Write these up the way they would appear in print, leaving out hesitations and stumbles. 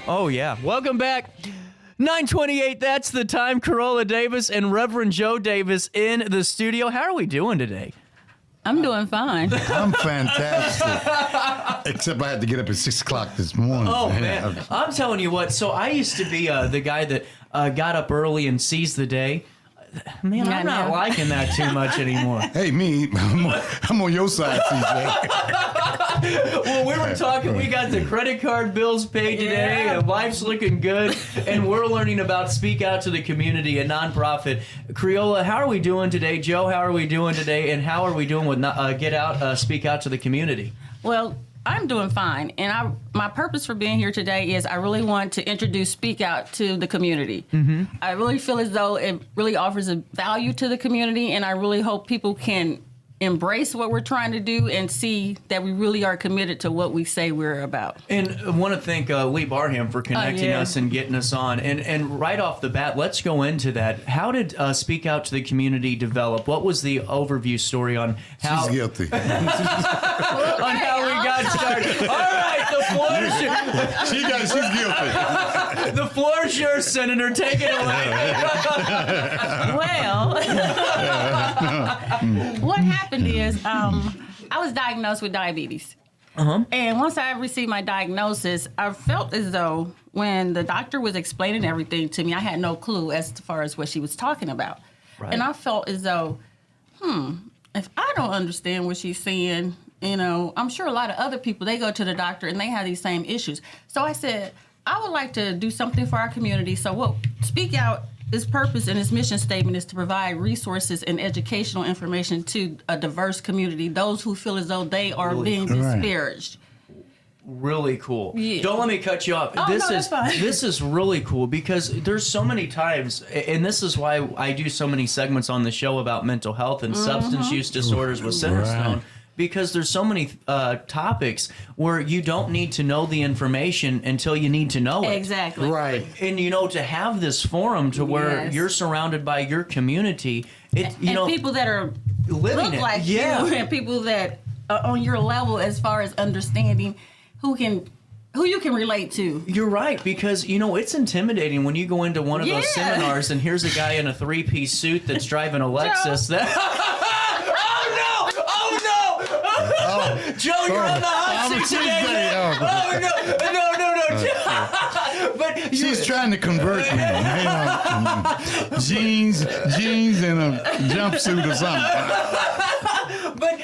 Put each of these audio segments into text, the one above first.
Oh, yeah. Welcome back. 9:28, that's the time. Creola Davis and Reverend Joe Davis in the studio. How are we doing today? I'm doing fine. I'm fantastic. Except I had to get up at 6 o'clock this morning. Oh, man. I'm telling you what. So I used to be the guy that got up early and seized the day. Man, I'm not liking that too much anymore. Hey, I'm on your side, CJ. Well, we were talking, we got the credit card bills paid today, and life's looking good, and we're learning about Speak Out to the Community, a nonprofit. Creola, how are we doing today? Joe, how are we doing today? And how are we doing with Get Out, Speak Out to the Community? Well, I'm doing fine, and my purpose for being here today is I really want to introduce Speak Out to the community. Mm-hmm. I really feel as though it really offers a value to the community, and I really hope people can embrace what we're trying to do and see that we really are committed to what we say we're about. And I want to thank Lee Barham for connecting us and getting us on. And right off the bat, let's go into that. How did Speak Out to the Community develop? What was the overview story on how... She's guilty. on how we got started. All right, the floor is yours. She's guilty. The floor is yours, Senator. Take it away. Well, what happened is I was diagnosed with diabetes. And once I received my diagnosis, I felt as though when the doctor was explaining everything to me, I had no clue as far as what she was talking about. Right. And I felt as though, if I don't understand what she's saying, I'm sure a lot of other people, they go to the doctor and they have these same issues. So I said, I would like to do something for our community. So what Speak Out, its purpose and its mission statement is to provide resources and educational information to a diverse community, those who feel as though they are being disparaged. Really cool. Yeah. Don't let me cut you off. Oh, that's fine. This is really cool because there's so many times, and this is why I do so many segments on the show about mental health and substance use disorders with Centerstone. Because there's so many topics where you don't need to know the information until you need to know it. Exactly. Right. And, to have this forum to where you're surrounded by your community. And people that are living look like you and people that are on your level as far as understanding who you can relate to. You're right, because, it's intimidating when you go into one of those seminars and here's a guy in a 3-piece suit that's driving a Lexus. Joe, you're on the hot seat today. No. But she's trying to convert me. Jeans and a jumpsuit or something. But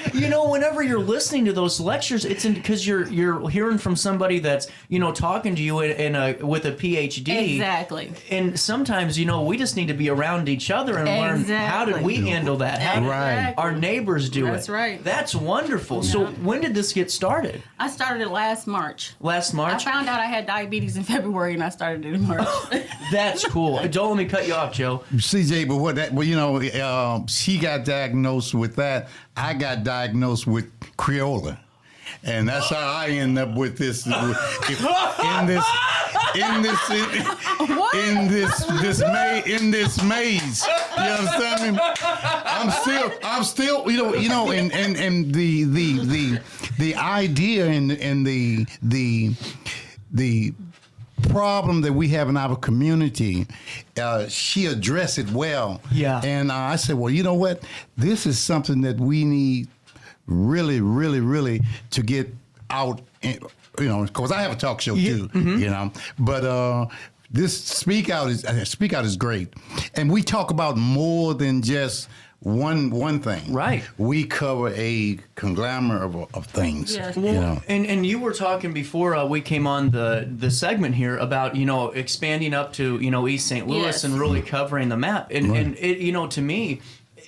whenever you're listening to those lectures, it's because you're hearing from somebody that's talking to you with a PhD. Exactly. And sometimes we just need to be around each other and learn how did we handle that? How did our neighbors do it? That's right. That's wonderful. Yeah. So when did this get started? I started it last March. Last March? I found out I had diabetes in February and I started it in March. That's cool. Don't let me cut you off, Joe. CJ, but she got diagnosed with that. I got diagnosed with Creola, and that's how I end up with this in this maze. You understand me? I'm still, and the idea and the problem that we have in our community, she addressed it well. Yeah. And I said, well, you know what? This is something that we need really, really, really to get out, because I have a talk show too, but this Speak Out is great. And we talk about more than just one thing. Right. We cover a conglomerate of things. Yes. And you were talking before we came on the segment here about, expanding up to, East St. Louis and really covering the map. And it, to me,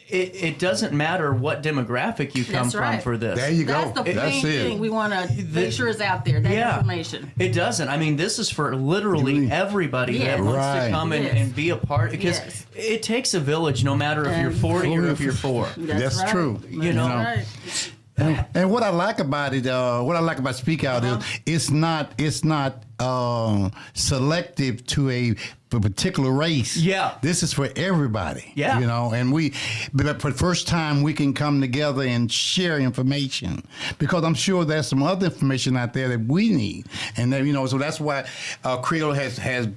it doesn't matter what demographic you come from for this. There you go. That's the main thing we want to make sure is out there, that information. It doesn't. I mean, this is for literally everybody that wants to come and be a part, because it takes a village no matter if you're 40 or if you're 4. That's true. And what I like about it, what I like about Speak Out is it's not selective to a for a particular race. Yeah. This is for everybody. Yeah. You know, and but for the first time, we can come together and share information, because I'm sure there's some other information out there that we need. And then, you know, so that's why Creola has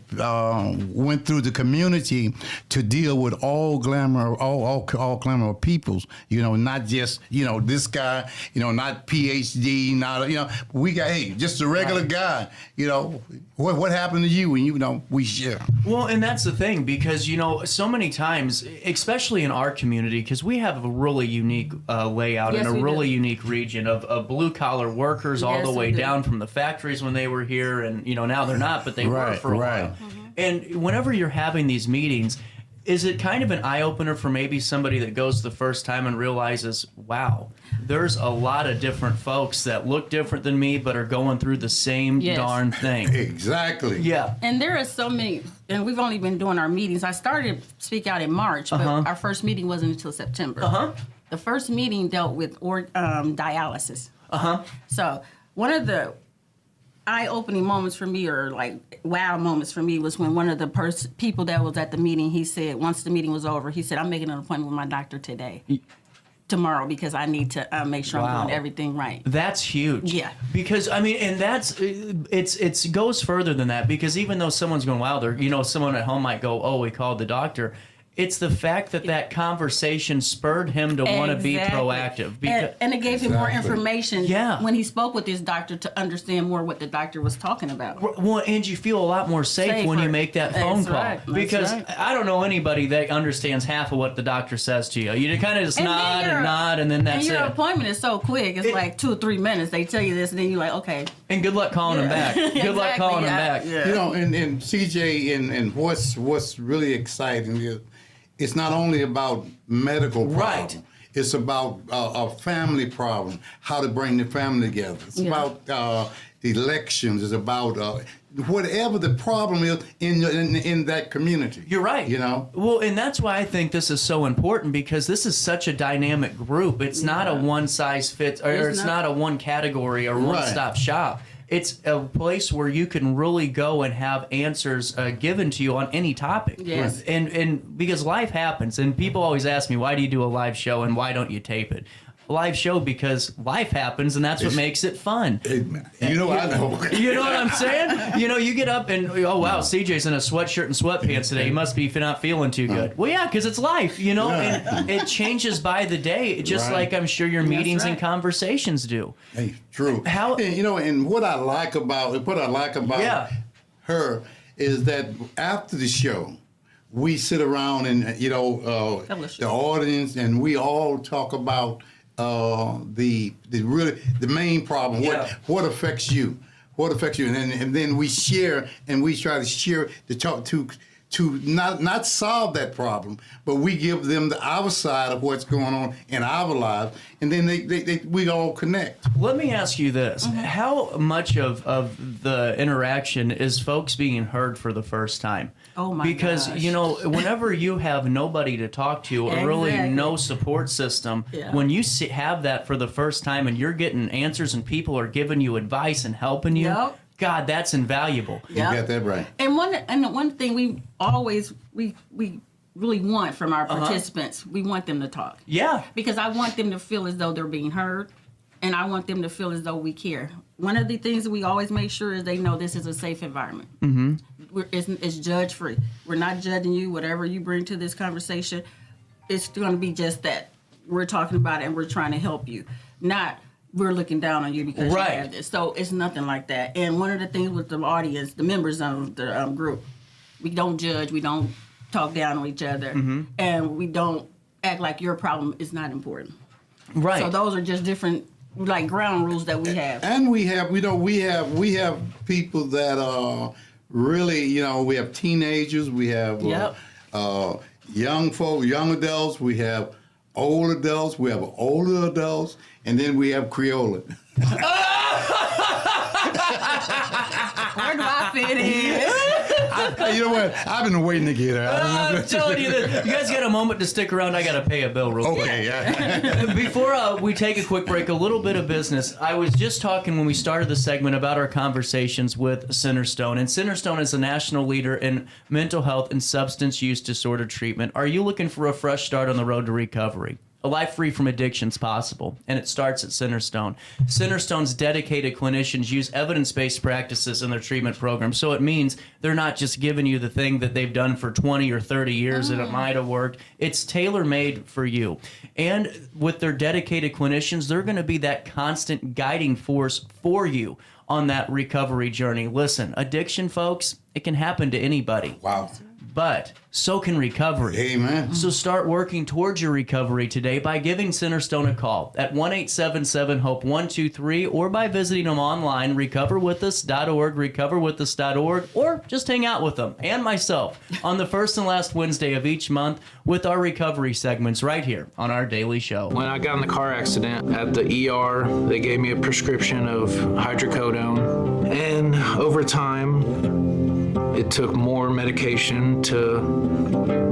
went through the community to deal with all glamour peoples, you know, not just, you know, this guy, you know, not PhD, not, you know, we got, hey, just a regular guy, you know, what happened to you? And, you know, we share. Well, and that's the thing, because, you know, so many times, especially in our community, because we have a really unique layout Yes, and a we really do. unique region of blue-collar workers all Yes, the we way do. down from the factories when they were here, and, you know, now they're not, but they were Right, for a right. while. And whenever you're having these meetings, is it kind of an eye-opener for maybe somebody that goes the first time and realizes, wow, there's a lot of different folks that look different than me but are going through the same Yes. darn thing? Exactly. Yeah. And there are so many, and we've only been doing our meetings. I started Speak Out in March, but our first meeting wasn't until September. The first meeting dealt with dialysis. So one of the eye-opening moments for me, or like wow moments for me, was when one of the people that was at the meeting, he said, once the meeting was over, he said, I'm making an appointment with my doctor tomorrow, because I need to make sure Wow. I'm doing everything right. That's huge. Yeah. Because I mean, and it goes further than that, because even though someone's going, wow, they're, you know, someone at home might go, oh, we called the doctor. It's the fact that conversation spurred him to want to be Exactly. proactive. Because, And it gave him more Exactly. information Yeah. when he spoke with his doctor to understand more what the doctor was talking about. well, and you feel a lot more safe when you Safer. make that phone That's call. right. That's Because right. I don't know anybody that understands half of what the doctor says to you. You kind of just And then nod your- and nod, and then that's And your it. appointment is so quick. It's like 2 or 3 minutes. They tell you this, and then you're like, okay. And good luck calling him back. Good luck Exactly, calling him yeah, back. yeah. You know, and CJ, and what's really exciting is it's not only about medical problems. Right. It's about a family problem, how to bring the family together. It's Yeah. about elections. It's about whatever the problem is in that community. You're right. You know? Well, and that's why I think this is so important, because this is such a dynamic group. It's not a one size fits, or It's it's not. not a one category or one stop shop. It's a place where you can really go and have answers given to you on any topic. Yes. And because life happens, and people always ask me, why do you do a live show and why don't you tape it? Live show because life happens, and that's what makes it fun. You know, I know. You know what I'm saying? You know, you get up and, oh, wow, CJ's in a sweatshirt and sweatpants today. He must be not feeling too good. Well, yeah, because it's life, you know, and it changes by the day, just Right. like I'm sure your meetings and right. conversations do. Hey, true. How- And, you know, and what I like about Yeah. her is that after the show, we sit around and Fellowship. the audience, and we all talk about the main problem. Yeah. What affects you? What affects you? And then we share, and we try to share to talk to not solve that problem, but we give them our side of what's going on in our lives, and then we all connect. Let me ask you this. Mm-hmm. How much of the interaction is folks being heard for the first time? Oh, my Because, gosh. you know, whenever you have nobody to talk to or really Exactly. no support system, Yeah. when you have that for the first time and you're getting answers and people are giving you advice and helping you, Yep. God, that's invaluable. Yeah. You got that right. And one thing we always we really want from our participants, we want them to talk. Yeah. Because I want them to feel as though they're being heard, and I want them to feel as though we care. One of the things that we always make sure is they know this is a safe environment. Mm-hmm. It's judge free. We're not judging you. Whatever you bring to this conversation, it's going to be just that. We're talking about it and we're trying to help you, not we're looking down on you because Right. you have this. So it's nothing like that. And one of the things with the audience, the members of the group, we don't judge. We don't talk down on each other, and we don't act like your problem is not important. Right. So those are just different, like, ground rules that we have. And we have people that are really, you know, we have teenagers, we have Yep. young folk, young adults, we have old adults, we have older adults, and then we have Creola. Where do I fit in? Hey, you know what? I've been waiting to get her. I'm telling you that. You guys got a moment to stick around. I got to pay a bill real quick. Okay, yeah. Before we take a quick break, a little bit of business. I was just talking when we started the segment about our conversations with Centerstone. And Centerstone is a national leader in mental health and substance use disorder treatment. Are you looking for a fresh start on the road to recovery? A life free from addiction is possible, and it starts at Centerstone. Centerstone's dedicated clinicians use evidence-based practices in their treatment program, so it means they're not just giving you the thing that they've done for 20 or 30 years and it might have worked. It's tailor-made for you. And with their dedicated clinicians, they're going to be that constant guiding force for you on that recovery journey. Listen, addiction, folks, it can happen to anybody. Wow. But so can recovery. Amen. So start working towards your recovery today by giving Centerstone a call at 1-877-HOPE-123 or by visiting them online, recoverwithus.org, recoverwithus.org, or just hang out with them and myself on the first and last Wednesday of each month with our recovery segments right here on our daily show. When I got in the car accident at the ER, they gave me a prescription of hydrocodone, and over time, it took more medication to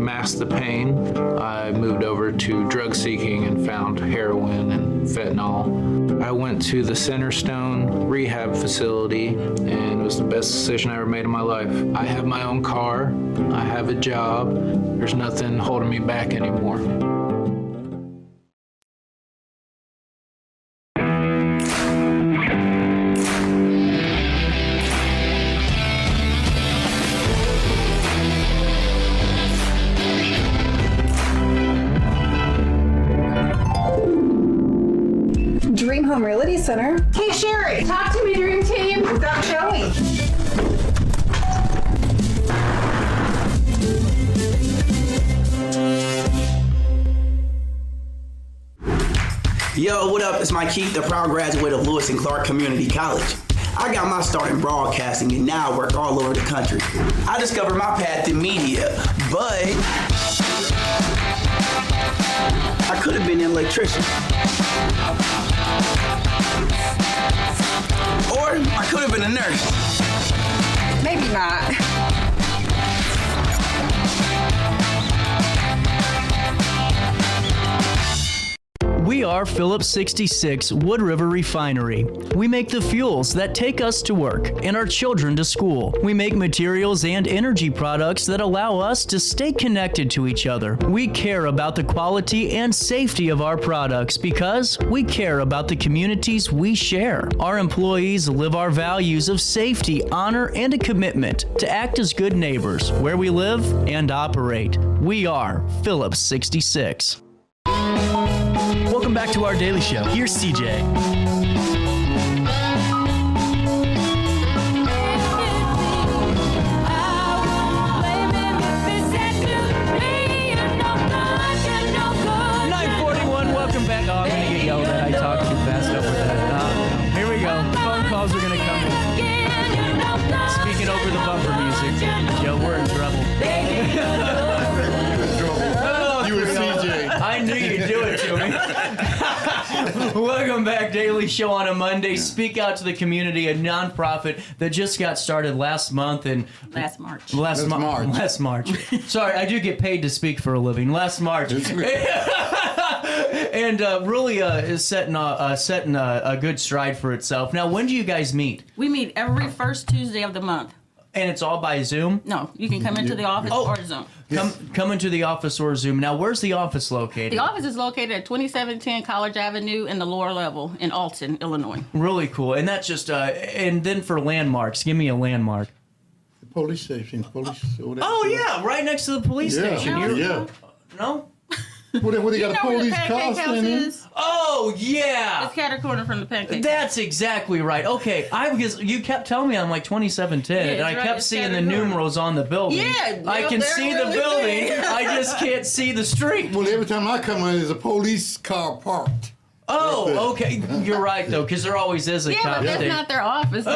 mask the pain. I moved over to drug seeking and found heroin and fentanyl. I went to the Centerstone rehab facility, and it was the best decision I ever made in my life. I have my own car. I have a job. There's nothing holding me back anymore. Dream Home Realty Center. Hey Sherry, talk to me, Dream Team. We've got Joey. Yo, what up? It's Mike Keith, the proud graduate of Lewis and Clark Community College. I got my start in broadcasting and now I work all over the country. I discovered my path in media, but I could have been an electrician. Or I could have been a nurse. Maybe not. We are Phillips 66 Wood River Refinery. We make the fuels that take us to work and our children to school. We make materials and energy products that allow us to stay connected to each other. We care about the quality and safety of our products because we care about the communities we share. Our employees live our values of safety, honor, and a commitment to act as good neighbors where we live and operate. We are Phillips 66. Welcome back to our daily show. Here's CJ. Welcome back. Oh, I'm going to get yelled at. I talked too fast over that. Here we go. Phone calls are going to come in. Speaking over the bumper music. Joe, we're in trouble. You were CJ. I knew you'd do it to me. Welcome back, Daily Show on a Monday. Speak Out to the Community, a nonprofit that just got started last month and Last March. Last March. Last March. Sorry, I do get paid to speak for a living. Last March. And really is setting a good stride for itself. Now, when do you guys meet? We meet every first Tuesday of the month. And it's all by Zoom? No, you can come into the office or Zoom. Come into the office or Zoom. Now, where's the office located? The office is located at 2710 College Avenue in the lower level in Alton, Illinois. Really cool. And that's just, and then for landmarks, give me a landmark. The police station. Oh, yeah, right next to the police station. Yeah. No? What they got a where the police Pancake car House standing? is? Oh, yeah. It's catty corner from the Pancake House. That's exactly right. Okay, because you kept telling me I'm like 2710, and I right, kept it's seeing the Saturday morning. numerals on the building. Yeah, I can they're see the really building. big. I just can't see the street. Well, every time I come in, there's a police car parked. Oh, okay. You're right though, because there always is a Yeah, cop but that's there. not their office.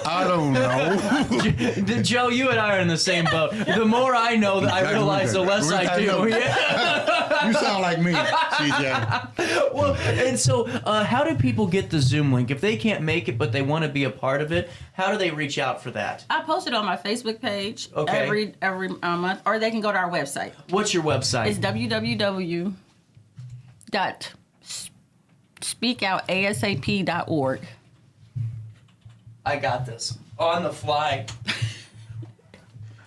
I don't know. Joe, you and I are in the same boat. The more I know, I realize the less I do. Yeah. You sound like me, CJ. Well, and so how do people get the Zoom link? If they can't make it but they want to be a part of it, how do they reach out for that? I post it on my Facebook page Okay. every month, or they can go to our website. What's your website? It's www.speakoutasap.org. I got this. On the fly.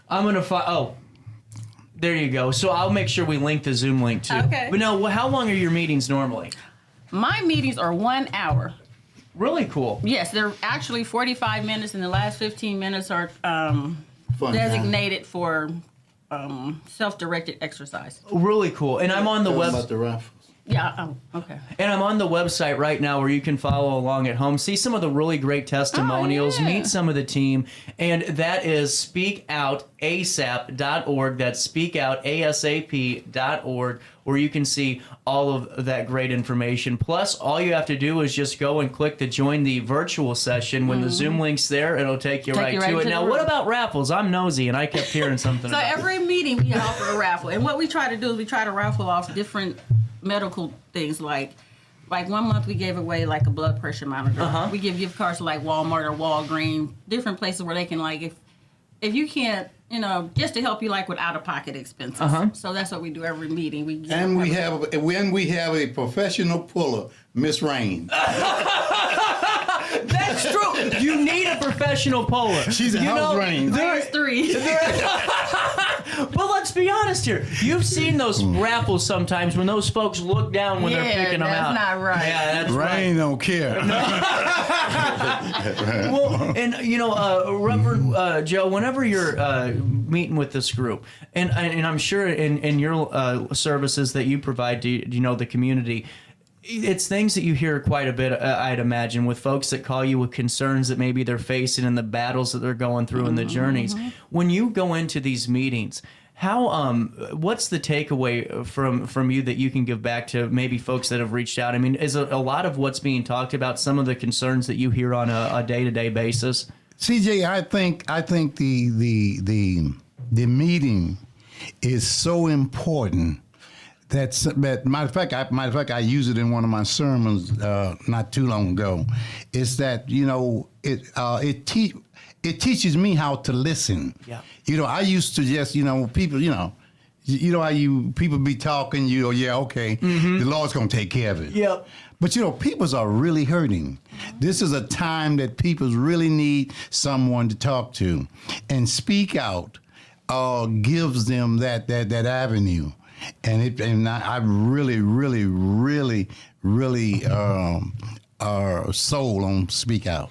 I'm going to find... Oh, there you go. So I'll make sure we link the Zoom link, too. Okay. But now, how long are your meetings normally? My meetings are 1 hour. Really cool. Yes, they're actually 45 minutes, and the last 15 minutes are designated for self-directed exercise. Really cool. And I'm on the web... About the raffles. Yeah, okay. And I'm on the website right now where you can follow along at home. See some of the really great testimonials. Oh, yeah. Meet some of the team. And that is speakoutasap.org. That's speakoutasap.org, where you can see all of that great information. Plus, all you have to do is just go and click to join the virtual session. When the Zoom link's there, it'll take you right to it. Now, what about raffles? I'm nosy, and I kept hearing something So about every meeting we offer a raffle. And what we try to do is we try to raffle off different medical things, like 1 month we gave away like a blood pressure monitor. We give gift cards to like Walmart or Walgreens, different places where they can, like, if you can't, just to help you like with out-of-pocket expenses. So that's what we do every meeting. We have a professional puller, Miss Rain. That's true. You need a professional puller. She's a house Rain. There's 3. But let's be honest here. You've seen those raffles sometimes when those folks look down when they're picking them out. That's not right. Yeah, that's Rain don't care. Well, and Reverend Joe, whenever you're meeting with this group, and I'm sure in your services that you provide to the community, it's things that you hear quite a bit, I'd imagine, with folks that call you with concerns that maybe they're facing in the battles that they're going through in the journeys. When you go into these meetings, how what's the takeaway from you that you can give back to maybe folks that have reached out? I mean, is a lot of what's being talked about some of the concerns that you hear on a day-to-day basis? CJ, I think the meeting is so important. Matter of fact, I use it in one of my sermons not too long ago. Is that it teaches me how to listen. Yeah. I used to just people how people be talking. The Lord's gonna take care of it. Yep. But peoples are really hurting. This is a time that people really need someone to talk to, and speak out gives them that avenue. And I really sold on Speak Out.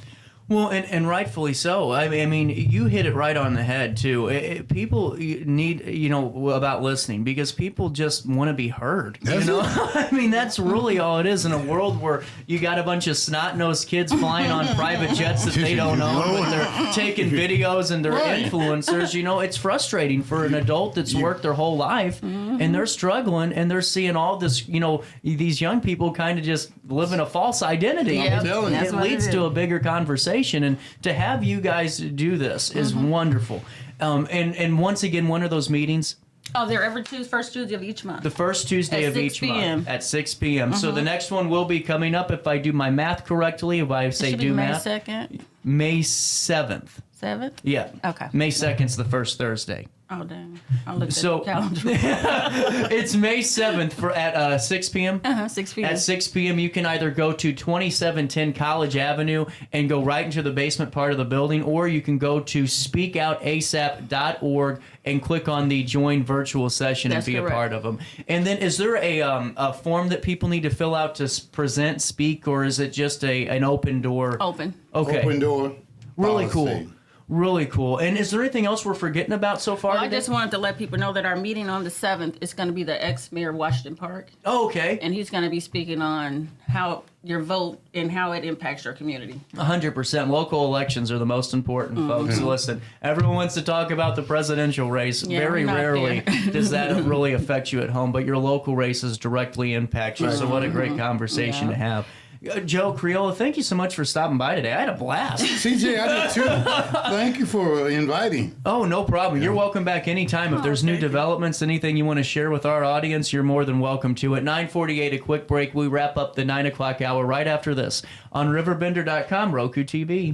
Well, and rightfully so. I mean, you hit it right on the head, too. People need, about listening, because people just want to be heard. I mean, that's really all it is in a world where you got a bunch of snot-nosed kids flying on private jets that they don't own, but they're taking videos and they're influencers. It's frustrating for an adult that's worked their whole life, and they're struggling, and they're seeing all this, these young people kind of just living a false identity. Yep. It leads to a bigger conversation. And to have you guys do this is wonderful. And once again, when are those meetings? Oh, they're every first Tuesday of each month. The first Tuesday At of 6 each p.m. month at 6 p.m. So the next one will be coming up, if I do my math correctly, if I say do math. May 2nd. May 7th. 7th? Yeah. Okay. May 2nd's the first Thursday. Oh, dang. I'll look at So- the calendar. It's May 7th at 6 p.m. 6 p.m. At 6 p.m., you can either go to 2710 College Avenue and go right into the basement part of the building, or you can go to speakoutasap.org and click on the Join Virtual Session That's and be correct. a part of them. And then is there a form that people need to fill out to present, speak, or is it just an open door? Open. Okay. Open door. Really cool. policy. Really cool. And is there anything else we're forgetting about so far Well, I today? just wanted to let people know that our meeting on the 7th is going to be the ex-mayor of Washington Park. Oh, okay. And he's going to be speaking on how your vote and how it impacts your community. 100%. Local elections are the most important, folks. Listen, everyone wants to talk about the presidential race. Yeah, Very we're not rarely there. does that really affect you at home, but your local races directly impact you. So what a great conversation to have. Joe, Creola, thank you so much for stopping by today. I had a blast. CJ, I did too. Thank you for inviting. Oh, no problem. You're welcome back anytime. If there's new developments, anything you want to share with our audience, you're more than welcome to. At 9:48, a quick break. We wrap up the 9 o'clock hour right after this on RiverBender.com, Roku TV.